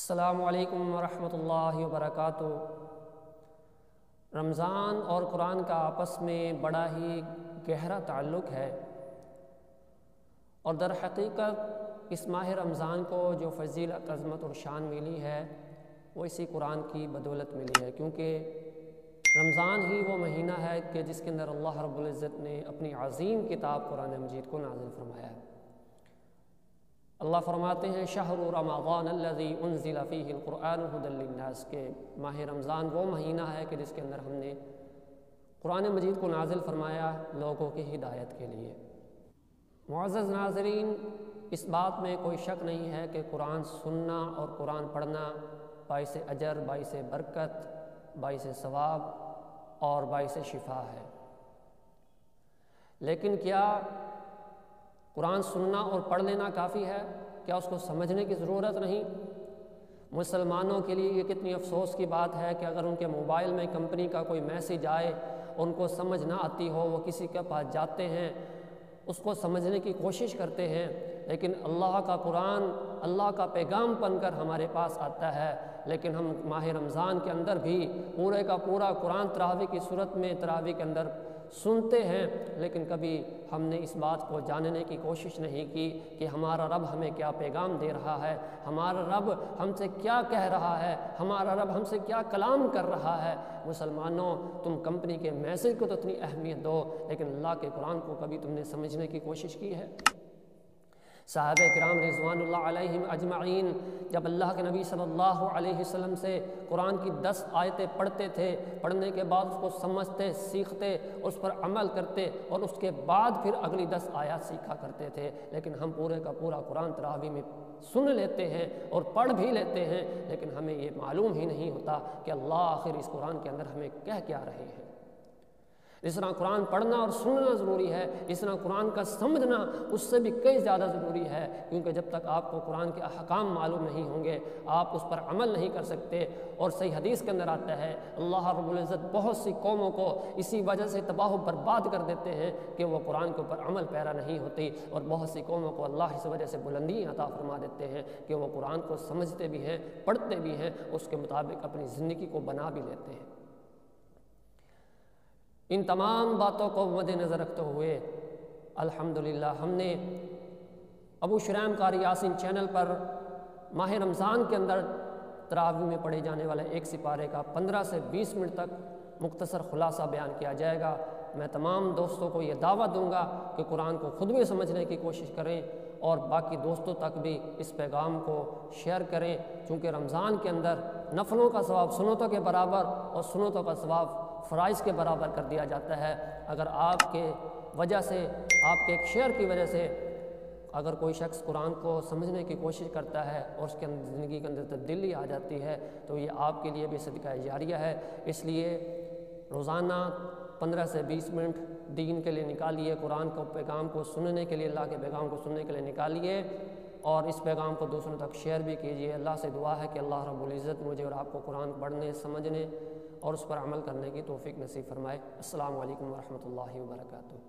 السلام علیکم ورحمۃ اللہ وبرکاتہ۔ رمضان اور قرآن کا آپس میں بڑا ہی گہرا تعلق ہے، اور در حقیقت اس ماہ رمضان کو جو فضیلت، عظمت اور شان ملی ہے وہ اسی قرآن کی بدولت ملی ہے، کیونکہ رمضان ہی وہ مہینہ ہے کہ جس کے اندر اللہ رب العزت نے اپنی عظیم کتاب قرآن مجید کو نازل فرمایا ہے۔ اللہ فرماتے ہیں شہر رمضان الذی انزل فیہ القرآن ھدی للناس، کہ ماہ رمضان وہ مہینہ ہے کہ جس کے اندر ہم نے قرآن مجید کو نازل فرمایا لوگوں کی ہدایت کے لیے۔ معزز ناظرین، اس بات میں کوئی شک نہیں ہے کہ قرآن سننا اور قرآن پڑھنا باعث اجر، باعث برکت، باعث ثواب اور باعث شفا ہے۔ لیکن کیا قرآن سننا اور پڑھ لینا کافی ہے؟ کیا اس کو سمجھنے کی ضرورت نہیں؟ مسلمانوں کے لیے یہ کتنی افسوس کی بات ہے کہ اگر ان کے موبائل میں کمپنی کا کوئی میسیج آئے، ان کو سمجھ نہ آتی ہو، وہ کسی کے پاس جاتے ہیں، اس کو سمجھنے کی کوشش کرتے ہیں، لیکن اللہ کا قرآن اللہ کا پیغام بن کر ہمارے پاس آتا ہے، لیکن ہم ماہ رمضان کے اندر بھی پورے کا پورا قرآن تراویح کی صورت میں تراویح کے اندر سنتے ہیں، لیکن کبھی ہم نے اس بات کو جاننے کی کوشش نہیں کی کہ ہمارا رب ہمیں کیا پیغام دے رہا ہے، ہمارا رب ہم سے کیا کہہ رہا ہے، ہمارا رب ہم سے کیا کلام کر رہا ہے۔ مسلمانوں، تم کمپنی کے میسیج کو تو اتنی اہمیت دو، لیکن اللہ کے قرآن کو کبھی تم نے سمجھنے کی کوشش کی ہے؟ صحابہ کرام رضوان اللہ علیہم اجمعین جب اللہ کے نبی صلی اللہ علیہ وسلم سے قرآن کی 10 آیتیں پڑھتے تھے، پڑھنے کے بعد اس کو سمجھتے، سیکھتے، اس پر عمل کرتے، اور اس کے بعد پھر اگلی 10 آیات سیکھا کرتے تھے۔ لیکن ہم پورے کا پورا قرآن تراویح میں سن لیتے ہیں اور پڑھ بھی لیتے ہیں، لیکن ہمیں یہ معلوم ہی نہیں ہوتا کہ اللہ آخر اس قرآن کے اندر ہمیں کہہ کیا رہے ہیں۔ جس طرح قرآن پڑھنا اور سننا ضروری ہے، اس طرح قرآن کا سمجھنا اس سے بھی کئی زیادہ ضروری ہے، کیونکہ جب تک آپ کو قرآن کے احکام معلوم نہیں ہوں گے آپ اس پر عمل نہیں کر سکتے۔ اور صحیح حدیث کے اندر آتا ہے اللہ رب العزت بہت سی قوموں کو اسی وجہ سے تباہ و برباد کر دیتے ہیں کہ وہ قرآن کے اوپر عمل پیرا نہیں ہوتی، اور بہت سی قوموں کو اللہ اس وجہ سے بلندی عطا فرما دیتے ہیں کہ وہ قرآن کو سمجھتے بھی ہیں، پڑھتے بھی ہیں، اس کے مطابق اپنی زندگی کو بنا بھی لیتے ہیں۔ ان تمام باتوں کو مد نظر رکھتے ہوئے الحمدللہ ہم نے ابو شریم قاری یاسین چینل پر ماہ رمضان کے اندر تراویح میں پڑھے جانے والے ایک سپارے کا 15 سے 20 منٹ تک مختصر خلاصہ بیان کیا جائے گا۔ میں تمام دوستوں کو یہ دعوت دوں گا کہ قرآن کو خود بھی سمجھنے کی کوشش کریں اور باقی دوستوں تک بھی اس پیغام کو شیئر کریں، چونکہ رمضان کے اندر نفلوں کا ثواب سنتوں کے برابر اور سنتوں کا ثواب فرائض کے برابر کر دیا جاتا ہے۔ اگر آپ کے وجہ سے، آپ کے ایک شیئر کی وجہ سے اگر کوئی شخص قرآن کو سمجھنے کی کوشش کرتا ہے اور اس کے اندر زندگی کے اندر تبدیلی آ جاتی ہے تو یہ آپ کے لیے بھی صدقہ جاریہ ہے۔ اس لیے روزانہ 15 سے 20 منٹ دین کے لیے نکالیے، قرآن کو پیغام کو سننے کے لیے، اللہ کے پیغام کو سننے کے لیے نکالیے، اور اس پیغام کو دوسروں تک شیئر بھی کیجیے۔ اللہ سے دعا ہے کہ اللہ رب العزت مجھے اور آپ کو قرآن پڑھنے، سمجھنے اور اس پر عمل کرنے کی توفیق نصیب فرمائے۔ السلام علیکم ورحمۃ اللہ وبرکاتہ۔